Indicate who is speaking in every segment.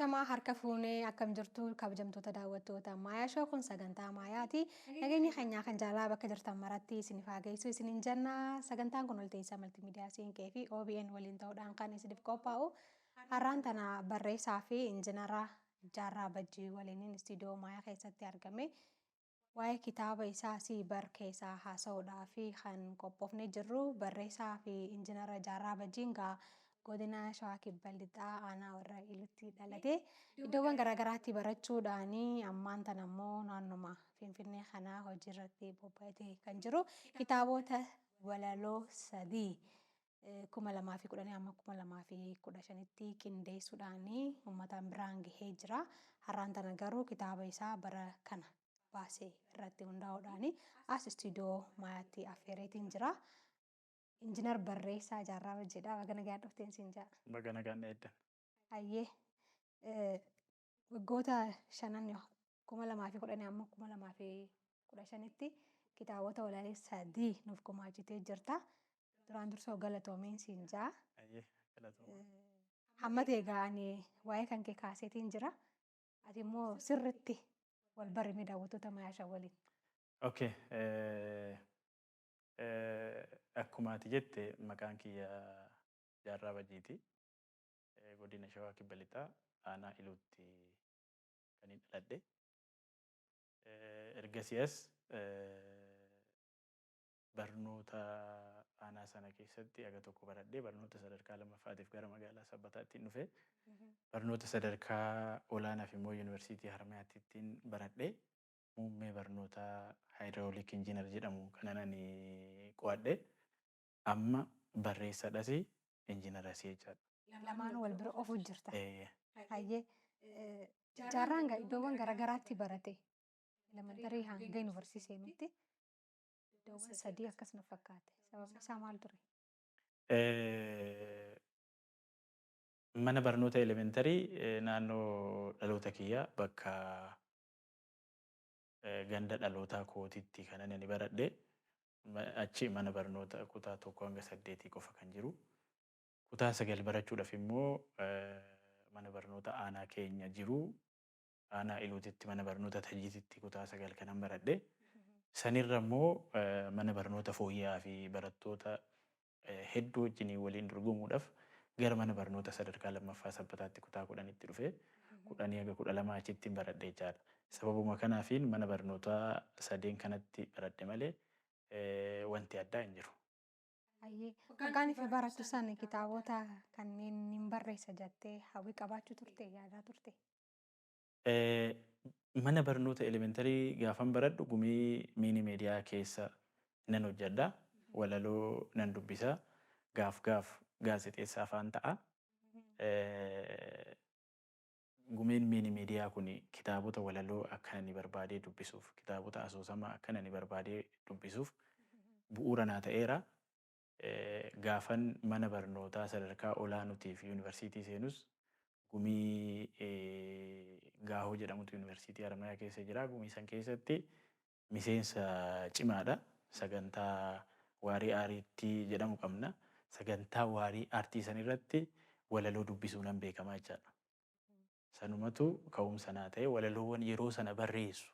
Speaker 1: Ashamaa harka fuunee akkam jirtu kabajamtoota daawwattoota Maayaa Shoo kun sagantaa Maayaati. Nageenya keenyaa kan jaalala bakka jirtan maratti isiniif haa geessu isiniin jenna. Sagantaan kun walta'iinsa maltiimiidiyaa siinqee fi OBN waliin ta'uudhaan kan isiniif qophaa'u. Har'aan tana barreessaa fi injiinara Jaarraa Bajjii waliin istiidiyoo Maayaa keessatti argame. Waa'ee kitaaba isaa Siibar keessaa haasa'uudhaaf kan qophoofnee jirru barreessaa fi injiinara Jaarraa Bajjiin godina Shawaa Kibba Lixaa aanaa warra Iluutti dhalatee iddoowwan garaagaraatti barachuudhaan ammaan tana immoo naannuma Finfinnee kanaa hojiirratti bobba'atee kan jiru kitaabota walaloo 3 2010 amma 2015tti qindeessuudhaan uummataan biraan gahee jira. Har'aan tana garuu kitaaba isaa bara kana baasee irratti hundaa'uudhaan as istiidiyoo Maayaatti affeereetiin jira. Injiinar Barreessaa Jaarraa Bajjiidha. Baga nagaan dhufteen siin jedha.
Speaker 2: Baga nagaan eeddan.
Speaker 1: Hayyee waggoota 2010 amma 2015tti kitaabota walaloo 3 nuuf gumaachitee jirta. Duraan dursoo galatoomiin siin jedha.
Speaker 2: Hayyee galatooma.
Speaker 1: Hamma egaa ani waa'ee kan kee kaaseetiin jira. Ati immoo sirriitti wal barimee daawwattoota Maayaa Shoo waliin.
Speaker 2: Okay. Akkuma ati jette maqaan kiyya Jaarraa Bajjiiti. Godina Shawaa Kibba Lixaa aanaa Iluutti kan dhaladhe. Ergasiis barnoota aanaa sana keessatti aga tokko baradhee barnoota sadarkaa lammaffaatiif gara magaalaa Sabbataatti dhufe. Barnoota sadarkaa olaanaaf immoo yuunivarsiitii Haramayaatti baradhee muummee barnoota haayidrooliik injiinar jedhamu kanan ani qo'adhe. Amma barreessaadhas injiinaras jechaadha.
Speaker 1: Lamaan wal bira oofuu jirta. Hayyee Jaarraan iddoowwan garaagaraatti barate. Elementarii hanga yuunivarsiitii seenutti iddoowwan 3 akkas na fakkaate. Sababni isaa maal ture?
Speaker 2: Mana barnoota elementarii naannoo dhaloota kiyyaa bakka ganda dhalootaa kootitti kanan ani baradhe. Achi mana barnoota kutaa 1 hanga 8 qofa kan jiru. Kutaa 9 barachuudhaaf immoo mana barnoota aanaa keenya jiru. Aanaa Iluutitti mana barnoota Tajiititti kutaa 9 kanan baradhe. Sanirra immoo mana barnoota fooyya'aa fi barattoota hedduu wajjin waliin dorgomuudhaaf gara mana barnoota sadarkaa lammaffaa Sabbataatti kutaa 10tti dhufe. 10 hanga 12 achitti baradhe jechaadha. Sababuma kanaafiin mana barnoota 3 kanatti baradhe malee wanti addaa hin jiru.
Speaker 1: Hayyee waggaan fi barattu sana kitaabota kanneen nin barreessa jettee hawwii qabaachuu turte yaadaa turte?
Speaker 2: Mana barnoota elementarii gaafan baradhu gumii miini miidiyaa keessa nan hojjedha. Walaloo nan dubbisa. Gaaf gaazexeessaa afaan ta'a. Gumiin miini miidiyaa kun kitaabota walaloo akka ani barbaadee dubbisuuf, kitaabota asoosamaa akka ani barbaadee dubbisuuf bu'uura naa ta'eera. Gaafan mana barnootaa sadarkaa olaanuutii fi yuunivarsiitii seenus gumii Gaahoo jedhamutu yuunivarsiitii Haramayaa keessa jira. Gumii san keessatti miseensa cimaadha. Sagantaa waarii aartii jedhamu qabna. Sagantaa waarii aartii san irratti walaloo dubbisuu nan beekamaa jechaadha. Sanumatu ka'umsa naa ta'e walaloowwan yeroo sana barreessu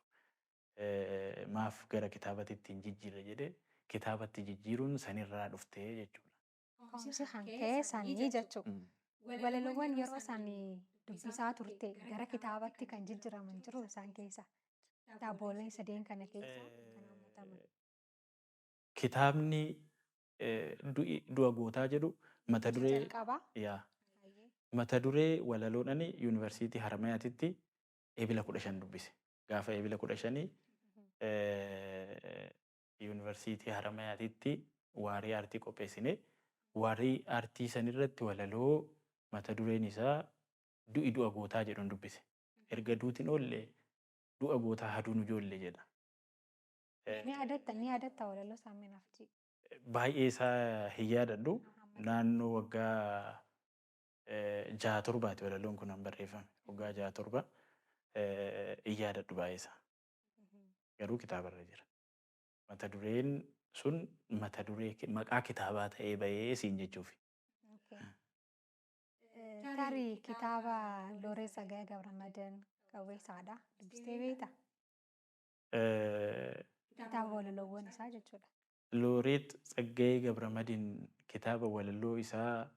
Speaker 2: maaf gara kitaabatti hin jijjiirre jedhee kitaabatti jijjiiruun sanirraa dhuftee jechuudha.
Speaker 1: Ka'umsi kan ka'e sanii jechuudha. Walaloowwan yeroo sanii dubbisaa turte gara kitaabatti kan jijjiiraman jiru isaan keessa. Kitaabolee 3 kana keessa kan hammataman.
Speaker 2: Kitaabni du'a gootaa jedhu mata duree
Speaker 1: Jalqabaa.
Speaker 2: mata duree walaloodhaan yuunivarsiitii Haramayaatti eebila 15 dubbise. Gaafa eebila 15 yuunivarsiitii Haramayaatti waarii aartii qopheessine. Waarii aartii sanirratti walaloo mata dureen isaa du'i du'a gootaa jedhuun dubbise. Erga duutiin oolle du'a gootaa haduun ijoollee jedha.
Speaker 1: Ni yaadatta walaloo saaminaaf jii.
Speaker 2: Baay'ee isaa hin yaadadhu. Naannoo waggaa 6-7 walaloon kun han barreeffame. Waggaa 6-7 hin yaadadhu baay'ee isaa. Garuu kitaabarra jira. Mata dureen sun mata duree maqaa kitaabaa ta'ee bahee siin jechuufi.
Speaker 1: tarii kitaaba Looreet Tsaggaayee Gabramadiin Qawweessaadha. Dubbistee beektaa? Kitaaba walaloowwan isaa jechuudha.
Speaker 2: Looreet Tsaggaayee Gabramadiin kitaaba walaloo isaa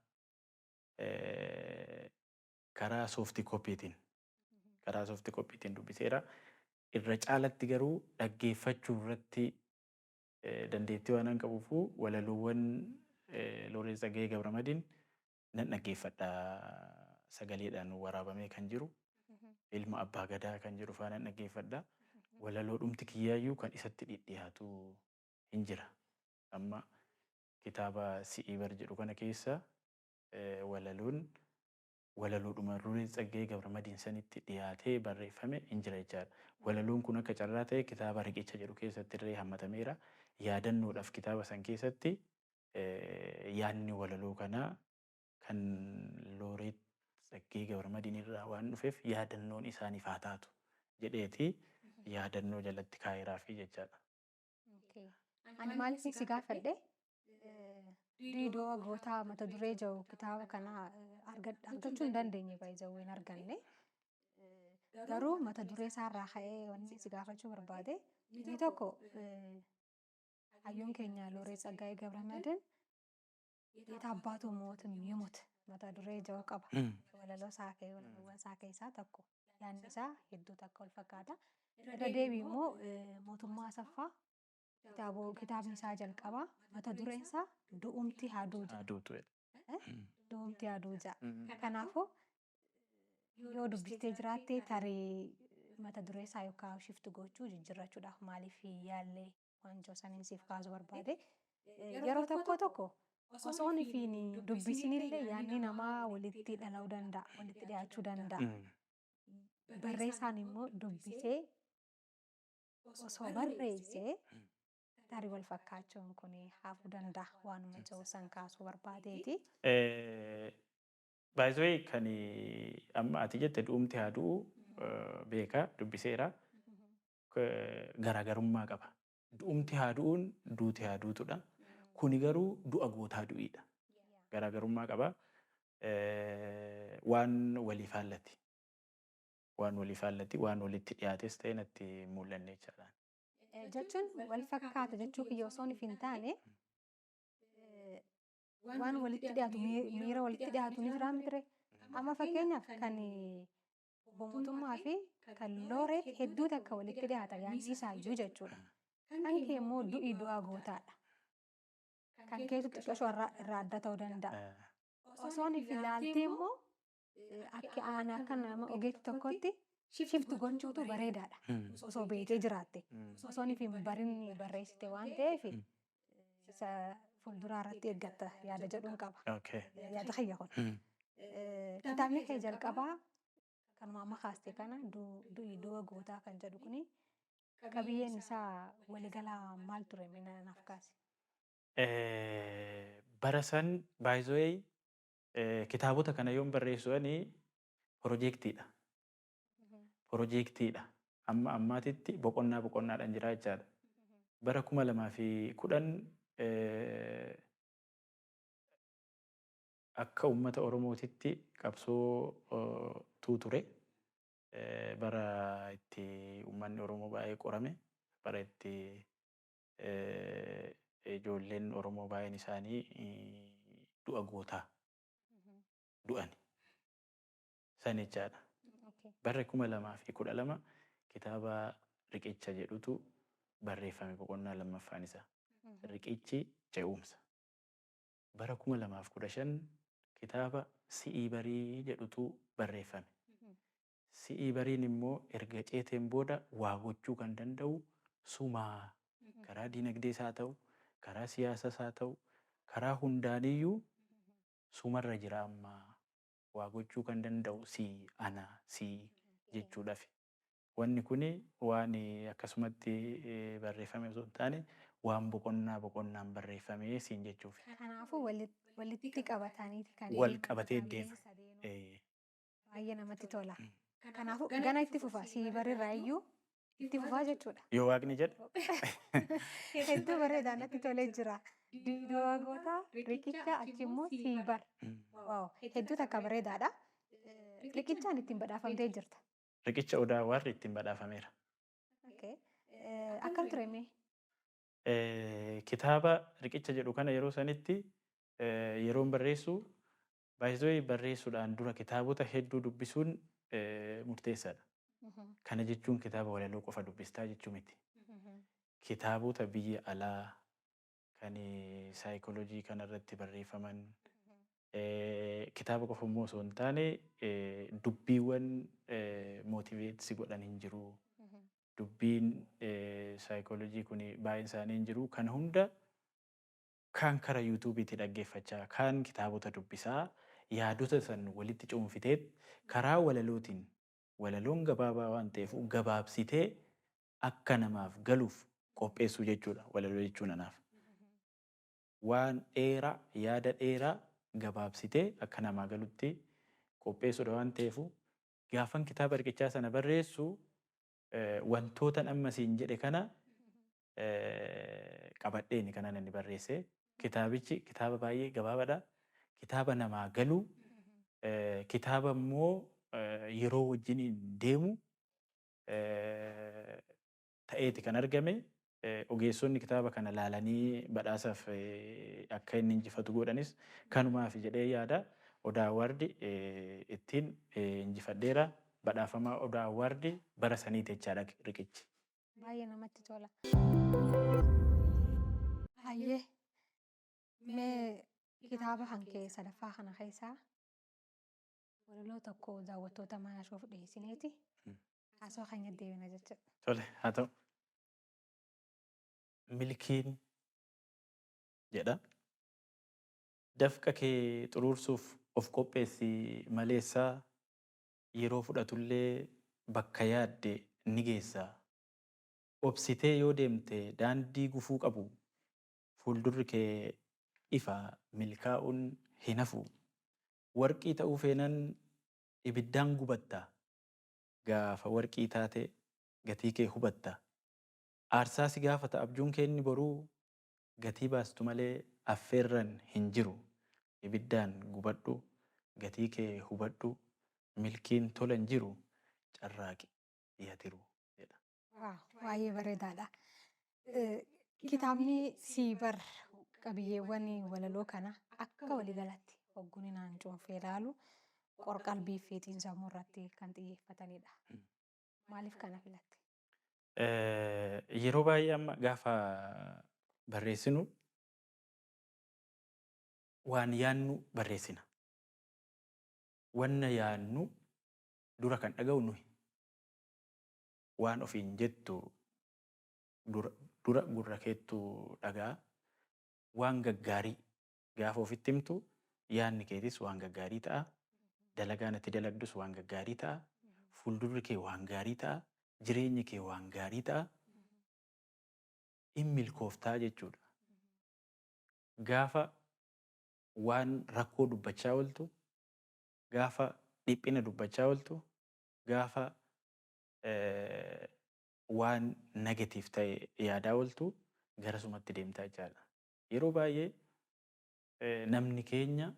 Speaker 2: karaa sooftii koppiitiin dubbiseera. Irra caalatti garuu dhaggeeffachuu irratti dandeettii waan qabuufu walaloowwan Looreet Tsaggaayee Gabramadiin nan dhaggeeffadha. Sagaleedhaan waraabamee kan jiru ilma abbaa gadaa kan jedhu faana nan dhaggeeffadha. Walaloo dhumti kiyyaayyuu kan isatti dhidhiyaatu hin jira. Amma kitaaba Si'ii Bar jedhu kana keessa walaloon walaloodhuma Looreet Tsaggaayee Gabramadiin sanitti dhiyaatee barreeffame hin jira jechaadha. Walaloon kun akka carraa ta'e kitaaba Riqicha jedhu keessatti illee hammatameera. Yaadannoodhaaf kitaaba san keessatti yaadni walaloo kanaa kan Looreet Tsaggaayee Gabramadiin irraa waan dhufeef yaadannoon isaaniif haa taatu jedheeti yaadannoo jalatti kaa'eeraafi jechaadha.
Speaker 1: Ani maaliif si gaafadhe? Diidoo gootaa mata duree jiru kitaaba kana argachuu hin dandeenye baay'ee hin arganne. Garuu mata duree isaarraa ka'ee wanni si gaafachuu barbaade inni tokko hayyuun keenya Looreet Tsaggaayee Gabramadiin የታባቱ ሞትም ይሙት mata duree jiru qaba. Walaloo isaa keessaa tokko yaadni isaa hedduu takka wal fakkaata. Irra deebii immoo mootummaa Asaffaa kitaabni isaa jalqabaa mata dureen isaa Du'umti Haaduu jedha. Du'umti Haaduu jedha. Kanaafuu yoo dubbistee jiraatte tarii mata duree isaa yookaan shifti gochuu jijjiirrachuudhaaf maaliif yaallee wanjoo saniin siif kaasuu barbaade. Yeroo tokko osoon ifiin dubbisinillee yaadni namaa walitti dhala'uu danda'a, walitti dhiyaachuu danda'a. Barreessaan immoo dubbisee osoo barreessee tarii wal fakkaachuun kun hafuu danda'a waanuma jiru san kaasuu barbaadeeti.
Speaker 2: Baay'ee kan amma ati jette Du'umti Haaduu beekaa dubbiseera. Garaagarummaa qaba. Du'umti Haaduun duuti haaduutudha. Kuni garuu du'a gootaa du'iidha. Garaagarummaa qaba. Waan waliif haallatti. Waan waliif haallatti waan walitti dhiyaates ta'e natti mul'anne jechaadha.
Speaker 1: Jechuun wal fakkaata jechuu kiyya osoo hin taane waan walitti dhiyaatu miira walitti dhiyaatu ni jiraa miti. Amma fakkeenyaaf kan mootummaa fi kan Looreet hedduu takka walitti dhiyaata yaadni isaayyuu jechuudha. Kan kee immoo du'i du'a gootaadha. Kan keessatti xiqqoo irraa adda ta'uu danda'a. Osoon if ilaaltee immoo akka nama ogeetti tokkotti shifti gochuutu bareedaadha. Osoo beekee jiraatte. Osoon if hin barinni barreessite waan ta'eef isa fuulduraa irratti eeggatta yaada jedhuun qaba. Yaada kiyya kun. Kitaabni kee jalqabaa kanuma amma kaaste kana du'i du'a gootaa kan jedhu kuni qabiyyeen isaa waliigalaa maal ture naaf kaasi?
Speaker 2: Bara san baay'ee kitaabota kana yoon barreessuani piroojeektiidha. Piroojeektiidha. Amma ammaatitti boqonnaadhaan jira jechaadha. Bara 2010 akka uummata Oromootitti qabsoo ture. Bara itti uummanni Oromoo baay'ee qorame. Bara itti ijoolleen Oromoo baay'een isaanii du'a gootaa du'an san jechaadha. Bara 2012 kitaaba Riqicha jedhutu barreeffame boqonnaa lammaffaan isaa. Riqichi ce'umsa. Bara 2015 kitaaba Si'ii Barii jedhutu barreeffame. Si'ii Bariin immoo erga ceeteen booda waa gochuu kan danda'u sumaa karaa diinagdees haa ta'u, karaa siyaasaas haa ta'u, karaa hundaaniyyuu sumarra jira amma waa gochuu kan danda'u ana jechuudhaaf. Wanni kuni waan akkasumatti barreeffame osoo hin taane waan boqonnaan barreeffame siin jechuuf.
Speaker 1: Kanaafuu walitti qabataniiti kan
Speaker 2: wal qabatee deema.
Speaker 1: Baay'ee namatti tola. Kanaafuu gana itti fufa Si'ii Bariirraa iyyuu itti fufaa jechuudha.
Speaker 2: Yoo waaqni jedhe.
Speaker 1: Hedduu bareedaa natti tolee jira. Diidoo gootaa Riqicha achi immoo Si'ii Bar. Hedduu takka bareedaadha. Riqichaan ittiin badhaafamtee jirta.
Speaker 2: Riqicha odaa warri ittiin badhaafameera.
Speaker 1: Akkam ture mee?
Speaker 2: Kitaaba riqicha jedhu kana yeroo sanitti yeroon barreessu baay'ee barreessuudhaan dura kitaabota hedduu dubbisuun murteessaadha. Kana jechuun kitaaba walaloo qofa dubbistaa jechuu miti. Kitaabota biyya alaa kan saayikooloojii kanarratti barreeffaman kitaaba qofa immoo osoo hin taane dubbiiwwan mootiveet si godhan hin jiru. Dubbiin saayikooloojii kun baay'een isaanii hin jiru. Kan hunda kaan karaa yuutuubiitti dhaggeeffachaa kaan kitaabota dubbisaa yaadota san walitti cuunfitee karaa walalootiin walaloon gabaabaa waan ta'eef gabaabsitee akka namaaf galuuf qopheessuu jechuudha walaloo jechuun anaaf. Waan dheeraa yaada dheeraa gabaabsitee akka namaa galutti qopheessuudha waan ta'eef gaafan kitaaba riqichaa sana barreessu wantoota amma siin jedhe kana qabadheeni kanan inni barreesse. Kitaabichi kitaaba baay'ee gabaabaadha. Kitaaba namaa galu kitaaba immoo yeroo wajjin deemu ta'eeti kan argame. Ogeessonni kitaaba kana laalanii badhaasaaf akka inni injifatu godhanis kanumaaf jedhee yaada. Odaa Awwaardi ittiin injifadheera. Badhaafamaa Odaa Awwaardi bara saniiti jechaadha riqichi.
Speaker 1: Baay'ee namatti tola. Hayyee mee kitaaba hankee sadaffaa kana keessaa walaloo tokko daawwattoota maashoof dhiyeessineeti haasoo keenya deebina jechuudha.
Speaker 2: Tole haa ta'u. Milkiin jedha. Dafqa kee xuruursuuf of qopheessi maleessaa yeroo fudhatullee bakka yaadde ni geessaa. Obsitee yoo deemte daandii gufuu qabu fuuldurri kee ifa milkaa'uun hin hafu. Warqii ta'uu feenan ibiddaan gubatta. Gaafa warqii taate gatii kee hubatta. Aarsaa si gaafata abjuun kee inni boruu gatii baastu malee affeerran hin jiru. Ibiddaan gubadhu gatii kee hubadhu milkiin tola hin jiru carraaqi dhiyatiru jedha.
Speaker 1: Baay'ee bareedaadha. Kitaabni siibar qabiyyeewwan walaloo kana akka waliigalatti hogguun naan cuunfee ilaalu qorqalbii fi xiinsammuu irratti kan xiyyeeffatanidha. Maaliif kana filatte?
Speaker 2: Yeroo baay'ee amma gaafa barreessinu waan yaannu barreessina. Wanna yaannu dura kan dhaga'u nuyi. Waan ofiin jettu dura gurra keettu dhagaa. Waan gaggaarii gaafa ofitti himtu yaanni keetis waan gaggaarii ta'a. Dalagaan ati dalagdus waan gaggaarii ta'a. Fuuldurri kee waan gaarii ta'a. Jireenyi kee waan gaarii ta'a. In milkooftaa jechuudha. Gaafa waan rakkoo dubbachaa ooltu, gaafa dhiphina dubbachaa ooltu, gaafa waan negatiif ta'e yaadaa ooltu garasumatti deemtaa jechaadha. Yeroo baay'ee namni keenya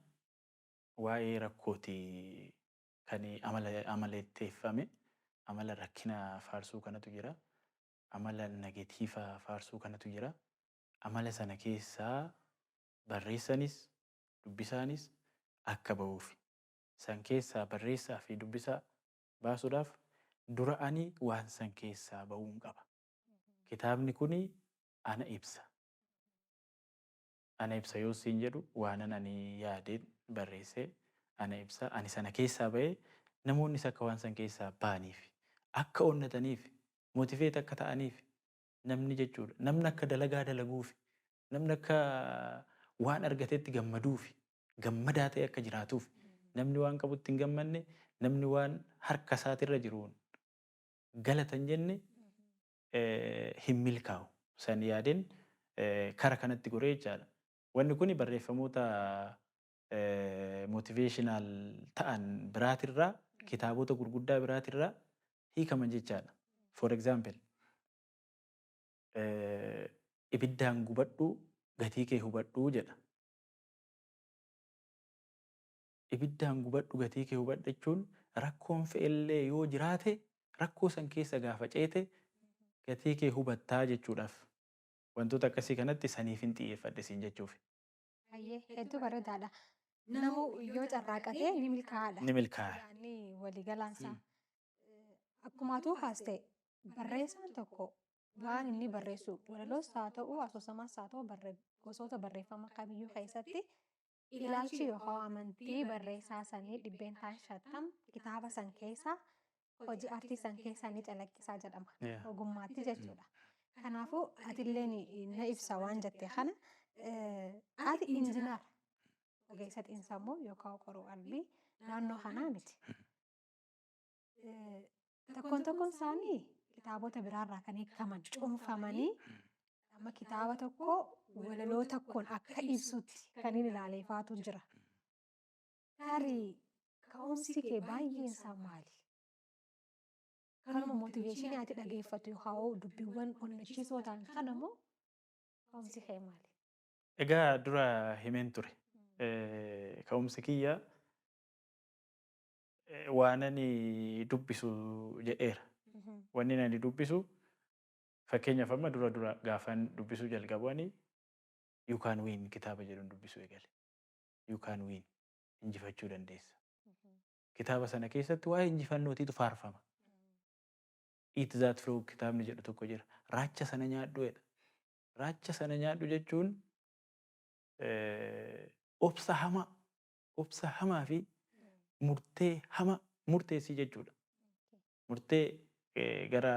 Speaker 2: waa'ee rakkooti kan amaleetteeffame amala rakkina faarsuu kanatu jira. Amala negatiifa faarsuu kanatu jira. Amala sana keessaa barreessanis dubbisaanis akka ba'uuf. San keessaa barreessaa fi dubbisaa baasuudhaaf dura ani waan san keessaa ba'uun qaba. Kitaabni kuni ana ibsa. Ana ibsa yoo siin jedhu waanan ani yaadeen barreessee ana ibsa. Ani sana keessaa ba'ee namoonnis akka waan san keessaa ba'aniif akka onnataniif mootiveet akka ta'aniif namni jechuudha. Namni akka dalagaa dalaguuf namni akka waan argateetti gammaduuf gammadaa ta'e akka jiraatuuf namni waan qabutti hin gammanne namni waan harka isaatirra jiruun galatan jenne hin milkaa'u. San yaadeen kara kanatti goree jechaadha. Wanni kun barreeffamoota motiveeshinaal ta'an biraatirraa kitaabota gurguddaa biraatirraa hiikaman jechaadha. For example ibiddaan gubadhu gatii kee hubadhu jedha. Ibiddaan gubadhu gatii kee hubadhu jechuun rakkoon fe'ellee yoo jiraate rakkoo san keessa gaafa ceete gatii kee hubattaa jechuudhaaf wantoota akkasii kanatti saniif hin xiyyeeffadhe siin jechuuf.
Speaker 1: Hayyee hedduu bareedaadha. Namu yoo carraaqatee ni milkaa'aadha.
Speaker 2: Ni milkaa'a.
Speaker 1: Yaadni waliigalaansaa. Akkumaatu haasta'e barreessaan tokko waan inni barreessu walaloos haa ta'u asoosamas haa ta'u gosoota barreeffama kamiyyuu keessatti ilaalchi yookaan amantii barreessaa sanii dhibbeentaan 50 kitaaba san keessaa hojii aartii san keessaa ni calaqqisaa jedhama. Ogummaatti jechuudha. Kanaafuu atillee na ibsa waan jette kana ati injinar ogeessa xiinsammuu yookaan qoruu qalbii naannoo kanaa miti. Tokkoon isaanii kitaabota biraarraa kan hiikaman cuunfamanii amma kitaaba tokko walaloo tokkoon akka ibsutti kan inni ilaalee faatu jira. Tarii ka'umsi kee baay'een isaa maali? Kanuma mootiveeshinii ati dhageeffatu yookaan dubbiiwwan onnachiisoo ta'an kana moo ka'umsi kee maali?
Speaker 2: Egaa dura himeen ture. Ka'umsi kiyya waan ani dubbisu jedheera. Wanni ani dubbisu fakkeenyaaf amma dura gaafan dubbisuu jalqabu ani you can win kitaaba jedhuun dubbisuu eegale. You can win injifachuu dandeessa. Kitaaba sana keessatti waa'ee injifannootiitu faarfama. Eat that frog kitaabni jedhu tokko jira. Raacha sana nyaadhu jedha. Raacha sana nyaadhu jechuun obsa hamaa fi murtee hama murteessii jechuudha. Murtee gara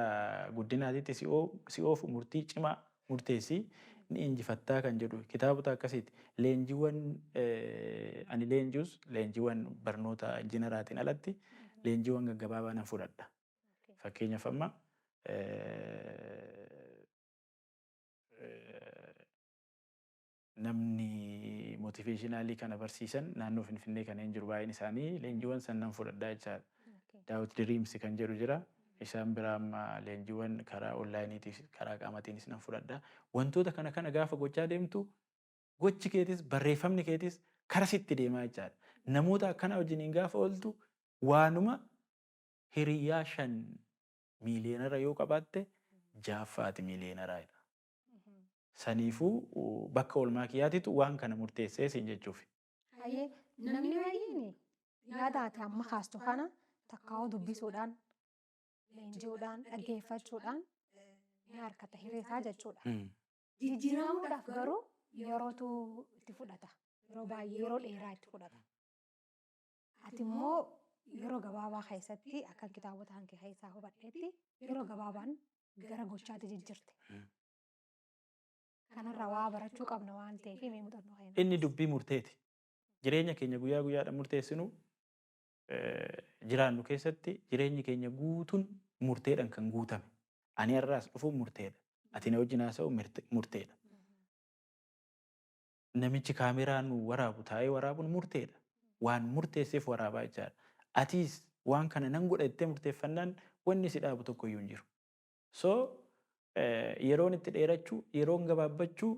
Speaker 2: guddinaatiitti si oofu murtii cimaa murteessii ni injifattaa kan jedhu kitaabota akkasiiti. Leenjiiwwan ani leenjiiwwan barnoota injiinaraatiin alatti leenjiiwwan gaggabaabaa nan fudhadha. Fakkeenyaaf amma namni motiveeshinaalii kana barsiisan naannoo Finfinnee kanneen jiru baay'een isaanii leenjiiwwan san nan fudhadhaa jechaadha. Daawit Diriimsi kan jedhu jira. Isaan biraa amma leenjiiwwan karaa onlaayiniitiif karaa qaamatiinis nan fudhadhaa. Wantoota kana gaafa gochaa deemtu gochi keetis barreeffamni keetis kara sitti deemaa jechaadha. Namoota akkana wajjiniin gaafa ooltu waanuma hiriyaa 5 miiliyoonara yoo qabaatte jaaffaati miiliyoonaraadha. Saniifuu bakka oolmaa kiyyaatitu waan kana murteessee siin jechuufi.
Speaker 1: Hayyee namni baay'een yaada ati amma kaastu kana takkaa'uu dubbisuudhaan leenji'uudhaan dhaggeeffachuudhaan ni harkata hireesaa jechuudha. Jijjiiramuudhaaf garuu yerootu itti fudhata. Yeroo baay'ee yeroo dheeraa itti fudhata. Ati immoo yeroo gabaabaa keessatti akka kitaabota hanqee keessaa hubadheetti yeroo gabaabaan gara gochaatti jijjiirte. Kanarraa waa barachuu qabna waan ta'eef mee muuxannoo keenya.
Speaker 2: Inni dubbii murteeti. Jireenya keenya guyyaa guyyaadhaan murteessinu jiraannu keessatti jireenyi keenya guutuun murteedhaan kan guutame. Ani har'aas dhufuun murteedha. Ati na wajjin haasa'u murteedha. Namichi kaameraa nu waraabu taa'ee waraabuun murteedha. Waan murteesseef waraabaa jechaadha. Atiis waan kana nan godha jettee murteeffannaan wanni si dhaabu tokko iyyuu hin jiru. So yeroon itti dheerachuu yeroon gabaabbachuu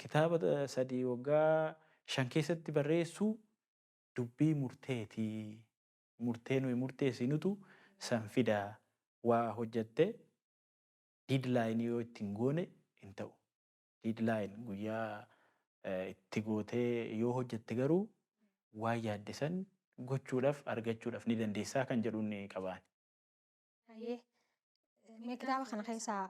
Speaker 2: kitaaba 3 waggaa 5 keessatti barreessuu dubbii murteetii. Murtee nuyi murteessinutu san fidaa waa hojjattee diidlaayinii yoo ittiin goone hin ta'u. Diidlaayin guyyaa itti gootee yoo hojjatte garuu waan yaadde san gochuudhaaf argachuudhaaf ni dandeessaa kan jedhuun qabaan.
Speaker 1: Hayyee mee kitaaba kana keessaa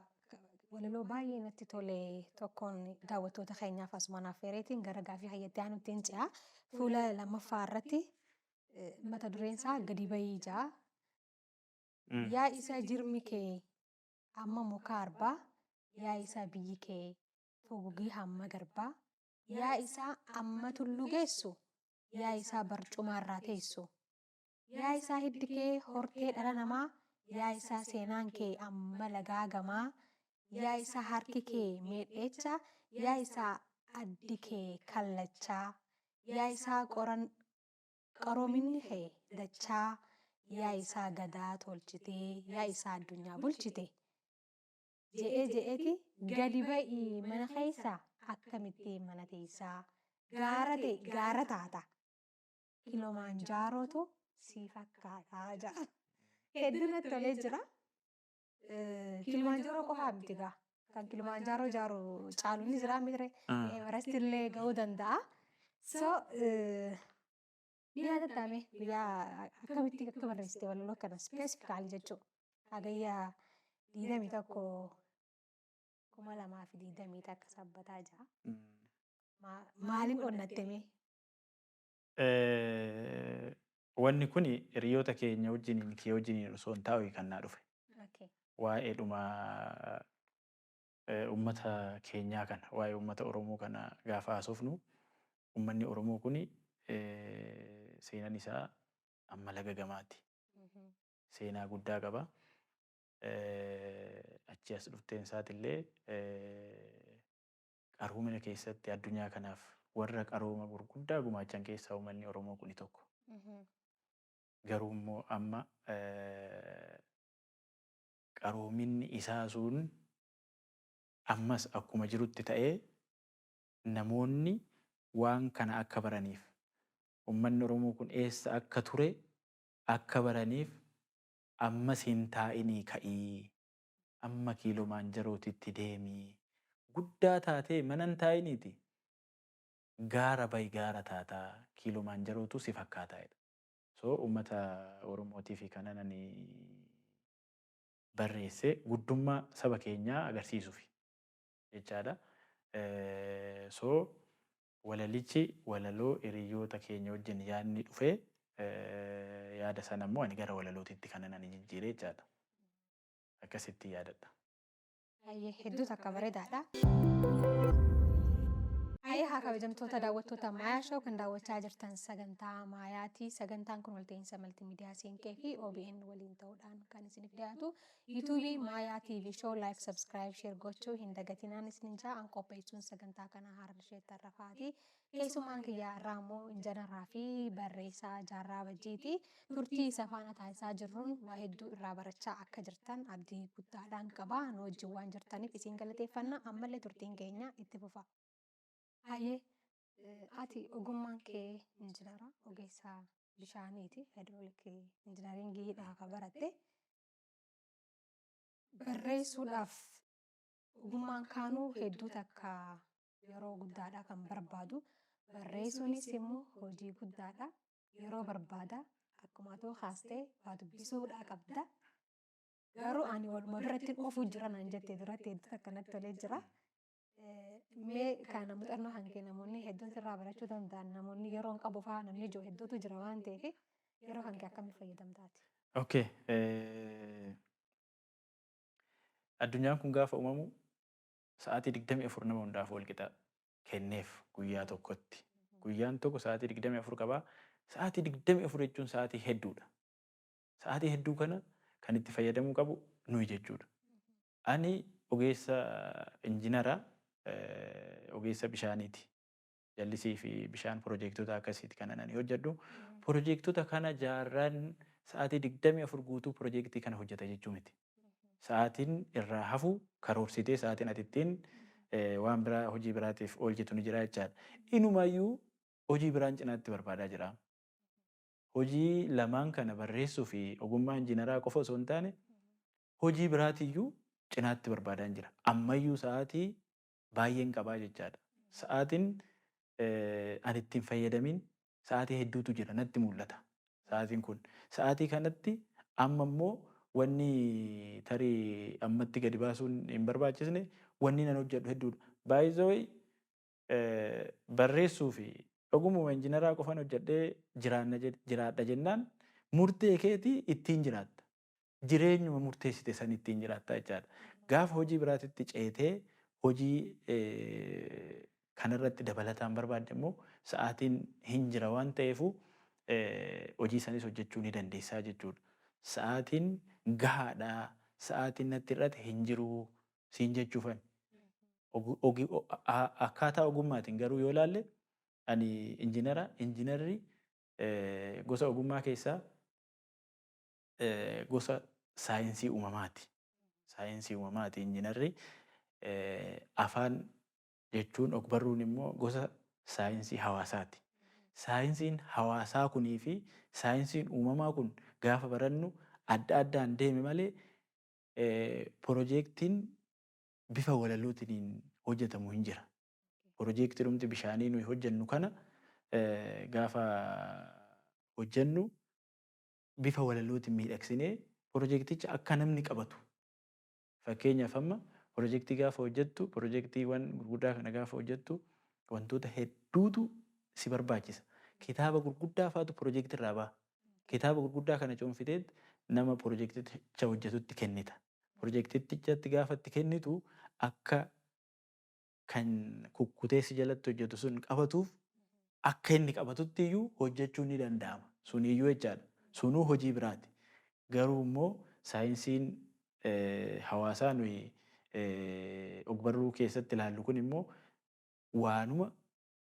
Speaker 1: walaloo baay'ee natti tole tokkoon daawwattoota keenyaaf asumaan affeereetiin gara gaafii hayyattee aanutti hin ce'a. Fuula lammaffaa irratti mata dureen isaa gadi bayii ja'a. Yaa isa jirmi kee amma muka arbaa yaa isa biyyi kee fugugii hamma garbaa yaa isa amma tullu geessu yaa isa barcumaarraa teessu yaa isa hiddi kee hortee dhala namaa yaa isa seenaan kee amma lagaa gamaa yaa isa harki kee meedheecha yaa isa addi kee kallachaa yaa isa qaroominni kee dachaa yaa isa gadaa tolchitee yaa isa addunyaa bulchite je'eeti gadi ba'ii mana keessaa akkamitti mana teessaa gaara taata kiloomaanjaarootu si fakkaataa ja'a. Hedduu natti tolee jira. Kilimanjaaroo qofaa miti egaa. Kan Kilimanjaaroo caalu ni jira miti Everest illee ga'uu danda'a. So ni yaadatamee guyyaa akkamitti akka barreessite walaloo kana specifically jechuudha. Hagayyaa 21 2020 akka sabbataa jira. Maaliin onnatteme?
Speaker 2: Wanni kun hiriyoota keenya wajjiniin kee wajjiniin osoo hin taa'u kan naa dhufe. Waa'ee dhuma uummata keenyaa kana waa'ee uummata Oromoo kana gaafa haasofnu uummanni Oromoo kun seenaan isaa amma laga gamaati. Seenaa guddaa qaba. Achi as dhufteen isaatillee qaroomina keessatti addunyaa kanaaf warra qarooma gurguddaa gumaachan keessaa uummanni Oromoo kun tokko. Garuu immoo amma qaroominni isaa sun ammas akkuma jirutti ta'ee namoonni waan kana akka baraniif uummanni Oromoo kun eessa akka ture akka baraniif ammas hin taa'inii ka'ii amma Kilimanjaarootitti deemii guddaa taatee mana hin taa'iniiti gaara bayi gaara taataa Kilimanjaarootu si fakkaataadha. So uummata Oromootiif kanan ani barreesse guddummaa saba keenyaa agarsiisuuf jechaadha. So walalichi walaloo hiriyoota keenya wajjin yaadni dhufee yaada sana immoo ani gara walalootitti kanan ani jijjiiree jechaadha. Akkasitti yaadadha.
Speaker 1: Hedduutu akka bareedaadha. Haa kabajamtoota daawwattoota Maayaa Show kan daawwachaa jirtan sagantaa Maayaati. Sagantaan kun walta'iinsa maltiimiidiyaa Siinqee fi OBN waliin ta'uudhaan kan isiniif dhiyaatu. YouTube Maayaa TV Show like, subscribe, share gochuu hin dagatinaan isinin jaa an qopheessuun sagantaa kana haara isheetti arrafaati. Keessumaan kiyyaa irraa immoo injiinaraa fi barreessaa Jaarraa Bajjiiti. Turtii isa faana taasisaa jirruun waa hedduu irraa barachaa akka jirtan abdii guddaadhaan qaba. Nu wajjin waan jirtaniif isin galateeffanna. Ammallee turtiin keenya itti fufa. Ati ogummaan kee injiinara ogeessa bishaaniiti. Haayidroolikii injiinaringiidha kan baratte. Barreessuudhaaf ogummaan kaanuu hedduu takka yeroo guddaadha kan barbaadu. Barreessuunis immoo hojii guddaadha. Yeroo barbaada. Akkuma too haastee waa dubbisuudha qabda. Garuu ani waluma biratti ofuu jira naan jettee duratti hedduu akkanatti tolee jira. Mee kana muuxannoo hankee namoonni hedduun sirraa barachuu danda'an namoonni yeroo hin qabu fa'aa namni ijoo hedduutu jira waan ta'eef yeroo hankee akkamitti fayyadamtaati?
Speaker 2: Okay. Addunyaan kun gaafa uumamu sa'aatii 24 nama hundaaf wal qixa kenneef guyyaa tokkotti. Guyyaan tokko sa'aatii 24 qabaa. Sa'aatii 24 jechuun sa'aatii hedduudha. Sa'aatii hedduu kana kan itti fayyadamuu qabu nuyi jechuudha. Ani ogeessa injiinara ogeessa bishaaniiti. Jallisii fi bishaan piroojektota akkasiiti kan ani hojjedhu. Piroojektota kana jaarraan sa'aatii 24 guutuu piroojektii kana hojjeta jechuu miti. Sa'aatiin irraa hafu karoorsitee sa'aatiin ati ittiin waan biraa hojii biraatiif oolchitu ni jira jechaadha. Inumaayyuu hojii biraan cinaatti barbaadaa jira. Hojii lamaan kana barreessuu fi ogummaa injiinaraa qofa osoo hin taane hojii biraatiyyuu cinaatti barbaadaa jira. Ammayyuu sa'aatii baay'een qabaa jechaadha. Sa'aatiin ani ittiin fayyadamin sa'aatii hedduutu jira natti mul'ata. Sa'aatiin kun sa'aatii kanatti amma immoo wanni tarii ammatti gadi baasuun hin barbaachisne wanni nan hojjedhu hedduudha. Baay'ee barreessuu fi ogummaa injiinaraa qofan hojjedhee jiraadha jennaan murtee keetii ittiin jiraatta. Jireenyuma murteessite san ittiin jiraatta jechaadha. Gaafa hojii biraatitti ceetee hojii kanarratti dabalataan barbaadde immoo sa'aatiin hin jira waan ta'eefu hojii sanis hojjechuu ni dandeessaa jechuudha. Sa'aatiin gahaadha. Sa'aatiin natti irratti hin jiru siin jechuufan. Akkaataa ogummaatiin garuu yoo ilaalle ani injiinarri gosa ogummaa keessaa gosa saayinsii uumamaati. Saayinsii uumamaati injiinarri. Afaan jechuun ogbarruun immoo gosa saayinsii hawaasaati. saayinsiin hawaasaa kunii fi saayinsiin uumamaa kun gaafa barannu adda addaan deeme malee piroojeektiin bifa walalootiin hojjetamu hin jira. Piroojeektii dhumti bishaanii nuyi hojjennu kana gaafa hojjennu bifa walalootiin miidhagsinee piroojeekticha akka namni qabatu. Fakkeenyaaf amma piroojeektii gaafa hojjettu piroojeektiiwwan gurguddaa kana gaafa hojjettu wantoota hedduutu si barbaachisa. Kitaaba gurguddaa faatu piroojeektii irraa ba'a. Kitaaba gurguddaa kana cuunfitee nama piroojeekticha hojjetutti kennita. Piroojeektichatti gaafa itti kennitu akka kan kukkutee si jalatti hojjetu sun qabatuuf akka inni qabatutti iyyuu hojjechuun ni danda'ama. Suniyyuu jechaadha. Sunuu hojii biraati. Garuu immoo saayinsiin hawaasaa nuyi ogbarruu keessatti ilaallu kun immoo waanuma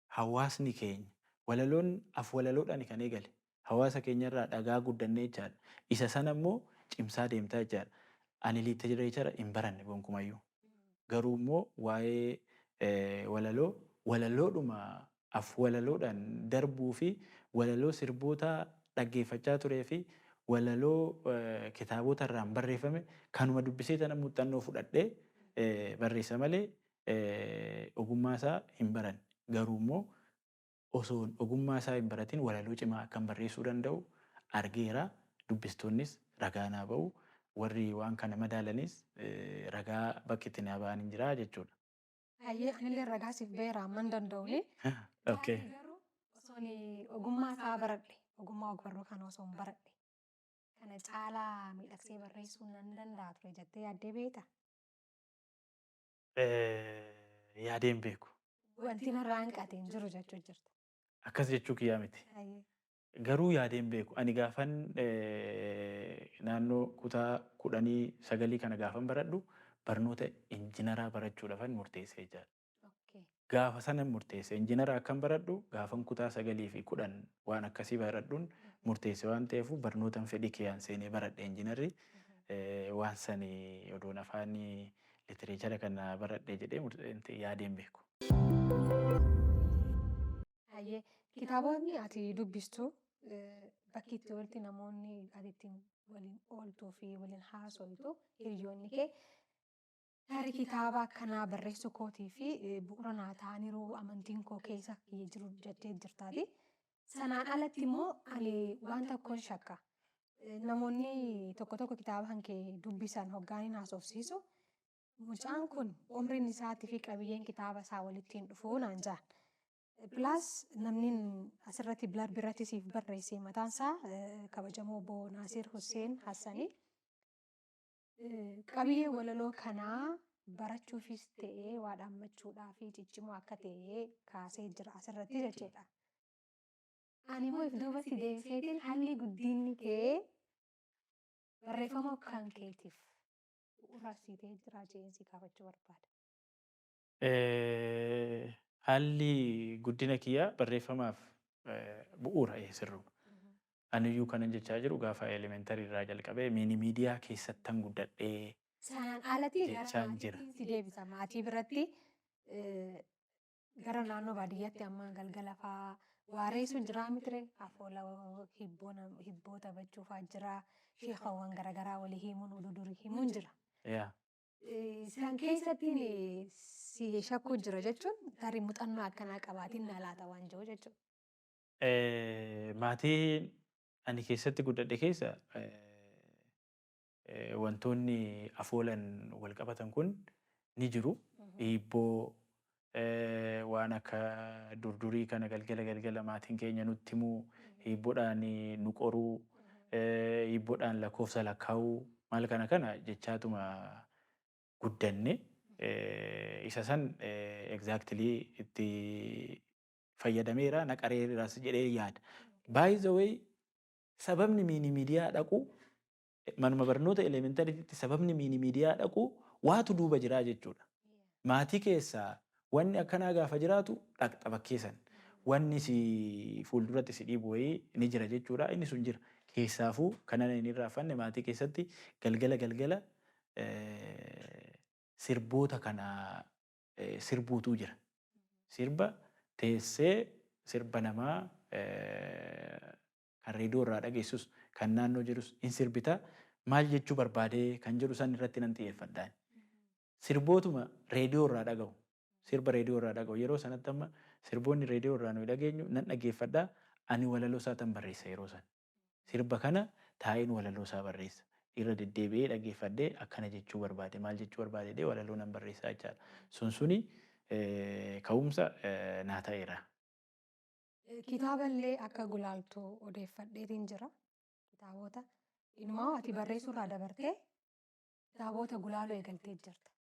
Speaker 2: hawaasni keenya walaloon walaloodhaan kan eegale. Hawaasa keenyarraa dhagaa guddannee jechaadha. Isa sana immoo cimsaa deemtaa jechaadha. Ani liitiraachara hin baranne gonkumayyuu. Garuu immoo waa'ee walaloodhuma walaloodhaan darbuu fi walaloo sirboota dhaggeeffachaa turee fi walaloo kitaabota irraan barreeffame kanuma dubbisee tana muuxannoo fudhadhee barreessa malee ogummaa isaa hin baranne. Garuu immoo osoo ogummaa isaa hin baratin walaloo cimaa akkan barreessuu danda'u argeera. Dubbistoonnis ragaa naa ba'u. Warri waan kana madaalanis ragaa bakki itti naa ba'an hin jira jechuudha.
Speaker 1: Hayyee anillee ragaa siif beera amman danda'uuni.
Speaker 2: Okay.
Speaker 1: Garuu osoon ogummaa isaa baradhe ogummaa ogbarruu kana osoo hin baradhe kana caalaa miidhagsee barreessuu nan danda'a ture jettee yaaddee beektaa?
Speaker 2: Yaadeen beeku.
Speaker 1: Wanti narraa hanqate hin jiru jechuu jirta.
Speaker 2: Akkas jechuu kiyyaa miti.
Speaker 1: Hayyee.
Speaker 2: Garuu yaadeen beeku. Ani gaafan naannoo kutaa 19 kana gaafan baradhu barnoota injiinaraa barachuudhaafan murteessee jira.
Speaker 1: Okay.
Speaker 2: Gaafa sanan murteesse injiinaraa akkan baradhu gaafan kutaa 9 fi 10 waan akkasii baradhuun murteesse waan ta'eef barnootan fedhii kiyyaan seenee baradhe injiinarri waan sanii odoon afaan liitiraachara kana baradhe jedhee yaadeen beeku.
Speaker 1: Hayyee kitaabonni ati dubbistu bakki itti walitti namoonni ati ittiin waliin ooltuu fi waliin haasoftu hiriyoonni kee tarii kitaaba akkanaa barreessuu kootii fi bu'uura naa ta'aniiru amantiin koo keessa jiru jettee jirtaati. Sanaan alatti immoo ani waan tokkoon shakka. Namoonni tokko tokko kitaaba kan kee dubbisan hoggaaniin haasofsiisu. Mucaan kun umriin isaatii fi qabiyyeen kitaaba isaa walitti hin dhufuu naan jaan. Plus namni asirratti biratti siif barreesse mataan isaa kabajamoo obbo Naasir Hussein Hassanii. Qabiyyee walaloo kanaa barachuufis ta'ee waa dhaammachuudhaa fi ciccimoo akka ta'e kaasee jira asirratti jechuudha. Ani immoo if duubatti deebiseetiin haalli guddinni kee barreeffama kan keetiif bu'uura siitee jira jeensi kaafachuu barbaada.
Speaker 2: Haalli guddina kiyyaa barreeffamaaf bu'uura sirru. Aniyyuu kanan jechaa jiru gaafa elementarii irraa jalqabee miidiyaa keessattan guddadhee
Speaker 1: Sanaan alatti
Speaker 2: jechaa
Speaker 1: gara
Speaker 2: jira.
Speaker 1: maatiitiin si deebisa. Maatii biratti gara naannoo baadiyyaatti amma galgala fa'aa waareessuun jira mitire afoola hibboo taphachuufaa jira. Sheekawwan garaagaraa walii himuun ududurii himuun jira.
Speaker 2: Yaa.
Speaker 1: Isaan keessattiin si shakkuu jira jechuun tarii muuxannoo akkanaa qabaatiin na laata waan jiru jechuudha.
Speaker 2: Maatii ani keessatti guddadhe keessa wantoonni afoolan wal qabatan kun ni jiru. Hibboo waan akka durdurii kana galgala maatiin keenya nutti himuu hibboodhaan nu qoruu hibboodhaan lakkoofsa lakkaa'uu maal kana jechaatuma guddanne isa san exactly itti fayyadameera naqareeras jedhee yaada. By the way sababni miidiyaa dhaqu manuma barnoota elementariitti sababni miidiyaa dhaqu waatu duuba jiraa jechuudha. Maatii keessaa wanni akkanaa gaafa jiraatu dhaqxa bakkeessan. Wanni si fuulduratti si dhiibu wayii ni jira jechuudha. Inni sun jira. Keessaafuu kanan inni irraa fanne maatii keessatti galgala sirboota kana sirbuutu jira. Sirba teessee sirba namaa kan reediyoo irraa dhageessus kan naannoo jirus in sirbita maal jechuu barbaadee kan jedhu san irratti nan xiyyeeffadhaan. Sirbootuma reediyoo irraa dhaga'u sirba reediyoo irraa dhaga'u yeroo sanatti amma sirboonni reediyoo irraa nuyi dhageenyu nan dhaggeeffadhaa ani walaloo isaa tan barreessa yeroo san. Sirba kana taa'een walaloo isaa barreessa. Irra deddeebi'ee dhaggeeffadhee akkana jechuu barbaade maal jechuu barbaade walaloo nan barreessaa jechaadha. Suni ka'umsa naa ta'eera.
Speaker 1: Kitaaballee akka gulaaltuu odeeffadheetiin jira. Kitaabota inumaa ati barreessuu irraa dabartee kitaabota gulaaluu eegaltee jirta.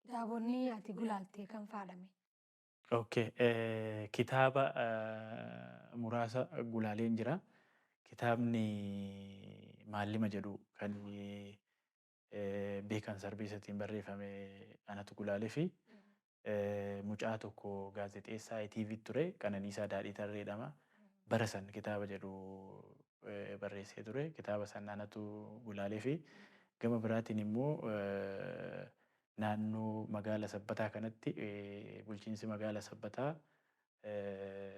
Speaker 1: Kitaabonni ati gulaaltee kan faadhame.
Speaker 2: Okay. Kitaaba muraasa gulaaleen jira. Kitaabni maallima jedhu kan beekan sarbiisatiin barreeffame anatu gulaalee fi mucaa tokko gaazexeessaa ETV ture Qananiisaa Daadhii Tarree jedhama. Bara san kitaaba jedhu barreessee ture. Kitaaba san anatu gulaalee fi gama biraatiin immoo naannoo magaala Sabbataa kanatti bulchiinsi magaala Sabbataa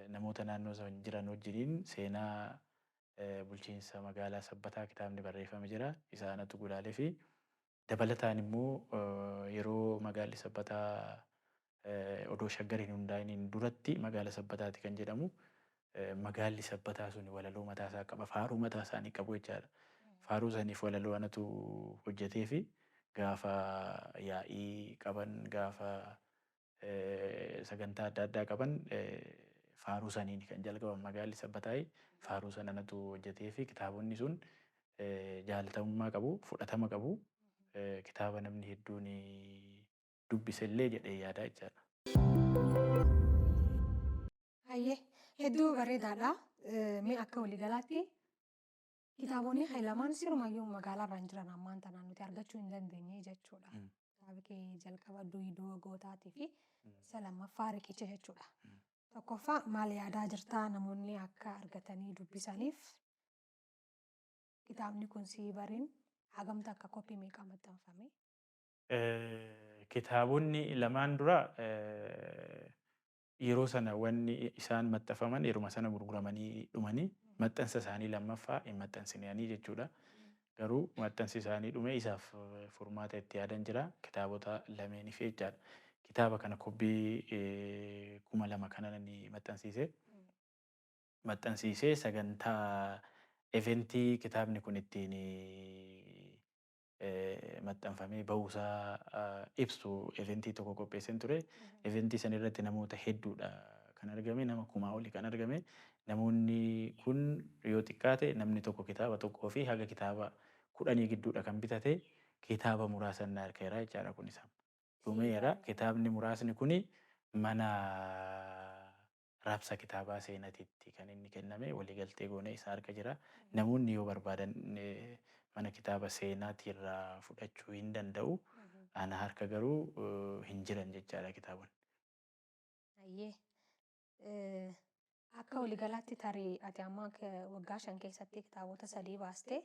Speaker 2: namoota naannoo san jiran wajjiniin seenaa bulchiinsa magaalaa Sabbataa kitaabni barreeffame jira. Isa anatu gulaalee fi dabalataan immoo yeroo magaalli Sabbataa odoo shaggariin hundaa'iniin duratti magaala Sabbataati kan jedhamu. Magaalli Sabbataa sun walaloo mataasaa qaba. Faaruu mataa isaanii qabu jechaadha. Faaruu saniif walaloo anatu hojjetee fi gaafa yaa'ii qaban gaafa sagantaa adda addaa qaban faaruu saniin kan jalqaban magaalli Sabbataa faaruu sana anatu hojjetee fi kitaabonni sun jaalatamummaa qabu fudhatama qabu kitaaba namni hedduun dubbisellee jedhee yaada jechaadha.
Speaker 1: Hayyee hedduu bareedaadha. Mee akka waliigalaatti kitaabonni lamaan sirumayyuu magaalaa irra jiran ammaan tanaan nuti argachuu hin dandeenye jechuudha. Kitaaba kee jalqaba Duudoo Gootaatii fi isa lammaffaa Riqicha jechuudha. Tokkoffaa maal yaadaa jirtaa namoonni akka argatanii dubbisaniif kitaabni kun si bariin hagamta akka koppii meeqa maxxanfame?
Speaker 2: Kitaabonni lamaan dura yeroo sana wanni isaan maxxanfaman yeruma sana gurguramanii dhumanii maxxansa isaanii lammaffaa hin maxxansinanii jechuudha. Garuu maxxansi isaanii dhume isaaf furmaata itti yaadan jira kitaabota lameeniif jechaadha. Kitaaba kana koppii 2000 kana ni maxxansiisee sagantaa eventii kitaabni kun ittiin maxxanfamee bahuusaa ibsu eventii tokko qopheesseen ture. Eventii san irratti namoota hedduudha kan argame nama 1000 oli kan argame. Namoonni kun yoo xiqqaate namni tokko kitaaba tokkoo fi haga kitaaba 10 gidduudha kan bitate kitaaba muraasa na harkeera jechaadha kun isa. Dhumeera kitaabni muraasni kun mana raabsa kitaabaa seenatiitti kan inni kenname waliigaltee goone isa harka jira. Namoonni yoo barbaadan mana kitaaba seenaatii irraa fudhachuu hin danda'u. Ana harka garuu hin jiran jechaadha kitaabonni.
Speaker 1: Hayyee akka waliigalaatti tarii ati amma waggaa 5 keessatti kitaabota 3 baastee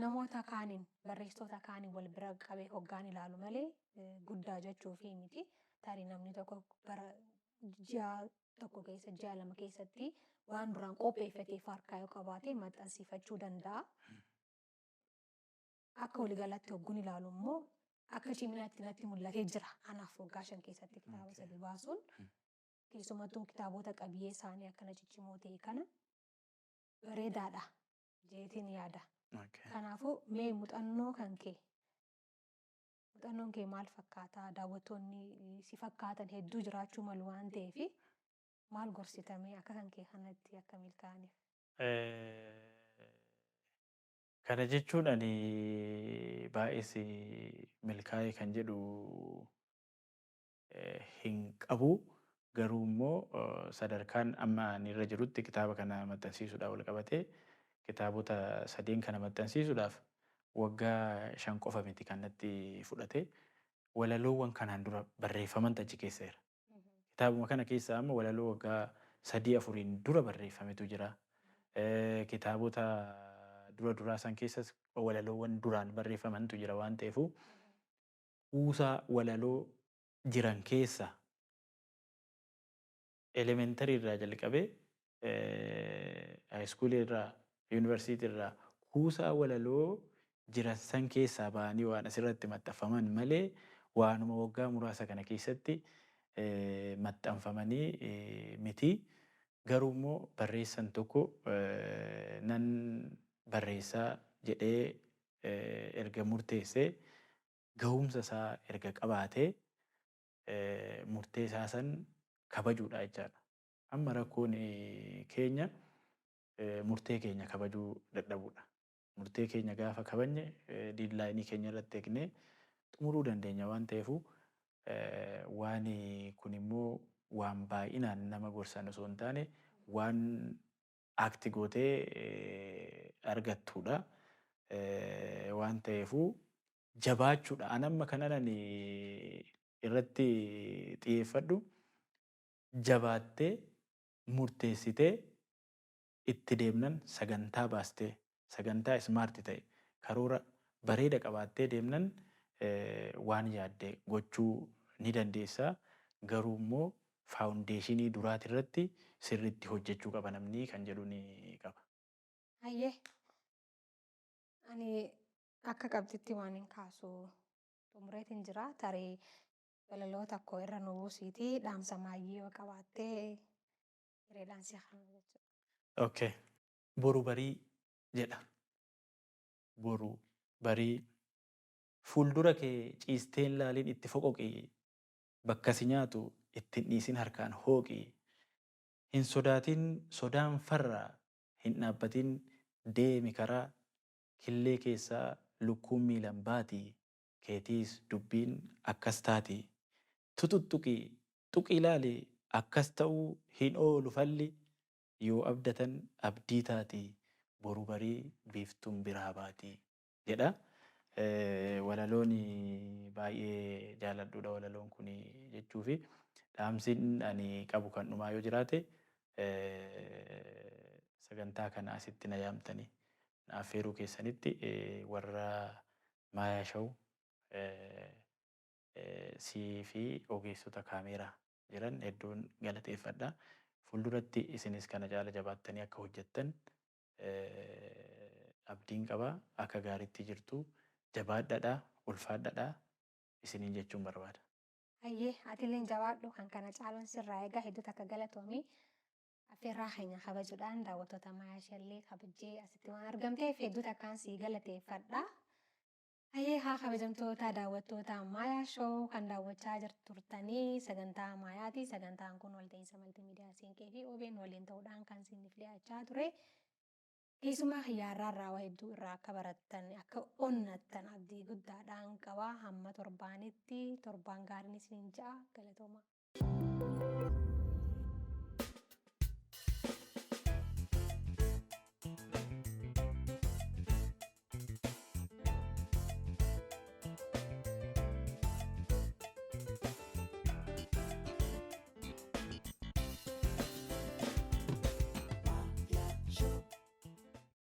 Speaker 1: namoota kaaniin barreessitoota kaaniin wal bira qabee hoggaan ilaalu malee guddaa jechuu fi miti. Tarii namni tokko bara ji'a tokko keessa ji'a 2 keessatti waan duraan qopheeffatee harkaa yoo qabaate maxxansiifachuu danda'a. Akka waliigalaatti hogguun ilaalu immoo akka ciminaatti natti mul'atee jira. Anaaf waggaa 5 keessatti kitaaba 3 baasuun keessumattuu kitaabota qabiyyee isaanii akkana ciccimoo ta'e kana bareedaadha jeetiin yaada. Kanaafuu mee muuxannoon kee maal fakkaata? Daawwattoonni si fakkaatan hedduu jiraachuu malu waan ta'eef maal gorsitamee akka kan kee kanatti akka milkaa'aniif?
Speaker 2: Kana jechuun ani baay'ees milkaa'e kan jedhu hin qabu. Garuu immoo sadarkaan amma ani irra jirutti kitaaba kana maxxansiisuudhaaf wal qabatee kitaabota 3 kana maxxansiisuudhaaf waggaa 5 qofa miti kan natti fudhate. Walaloowwan kanaan dura barreeffaman achi keessa jira. Kitaabuma kana keessa amma walaloo waggaa 3-4 dura barreeffametu jira. Kitaabota duraa san keessas walaloowwan duraan barreeffamantu jira waan ta'eef kuusaa walaloo jiran keessa elementarii irraa jalqabee haayiskuulii irraa yuunivarsiitii irraa kuusaa walaloo jiran san keessaa ba'anii waan asirratti maxxanfaman malee waanuma waggaa muraasa kana keessatti maxxanfamanii miti. Garuu immoo barreessaan tokko nan barreessaa jedhee erga murteessee gahumsa isaa erga qabaatee murtee isaa san kabajuudha jechaadha. Amma rakkoon keenya murtee keenya kabajuu dadhabuudha. Murtee keenya gaafa kabajne diidlaayinii keenya irratti eegnee xumuruu dandeenya waan ta'eefu waan kun immoo waan baay'inaan nama gorsan osoo hin taane waan akti gootee argattuudha. Waan ta'eefu jabaachuudha. An amma kanan irratti xiyyeeffadhu jabaattee murteessitee itti deemnan sagantaa baastee sagantaa ismaarti ta'e karoora bareeda qabaattee deemnan waan yaadde gochuu ni dandeessa. Garuu immoo faawundeeshinii duraati irratti sirriitti hojjechuu qaba namni kan jedhu ni qaba.
Speaker 1: Hayyee ani akka qabxitti waan hin kaasu xumureetiin jira tarii walaloo tokko irra nu buusiiti dhaamsa maayyii yoo qabaattee hireedhaan si kana jechuudha.
Speaker 2: Okay. Boru barii jedha. Boru barii fuuldura kee ciisteen laaliin itti foqoqii bakka si nyaatu ittiin dhiisin harkaan hooqii hin sodaatin sodaan farraa hin dhaabbatin deemi karaa killee keessaa lukkuun miilan baatii keetiis dubbiin akkas taati tututtuqii tuqii ilaali akkas ta'uu hin oolu falli yoo abdatan abdii taati boru barii biiftuun biraa baati jedha. Walaloon baay'ee jaaladhuudha walaloon kun jechuu fi dhaamsiin ani qabu kan dhumaa yoo jiraate sagantaa kana asitti na yaamtanii na affeeruu keessanitti warra Maayaa Shaw sii fi ogeessota kaameeraa jiran hedduun galateeffadha. Fuulduratti isinis kana caala jabaattanii akka hojjettan abdiin qaba. Akka gaariitti jirtu jabaadhadha ulfaadhadha isiniin jechuun barbaada.
Speaker 1: Hayyee atiilleen jabaadhu kan kana caaluun sirraa egaa hedduutu akka galatoomii affeerraa keenya kabajuudhaan daawwattoota Maayaa Shallee kabajjee asitti waan argamteef hedduutu akkaan sii galateeffadha. Hayyee haa kabajamtoota daawwattoota Maayaa Show kan daawwachaa turtanii sagantaa Maayaati. Sagantaan kun walta'iinsa maltiimiidiyaa Siinqee fi OBN waliin ta'uudhaan kan isiniif dhiyaachaa ture. Keessumaa xiyyaarraa irraa waa hedduu irraa akka barattan akka onnattan abdii guddaadhaan qaba. Hamma torbaanitti torbaan gaariin isiniin ja'a galatoomaa.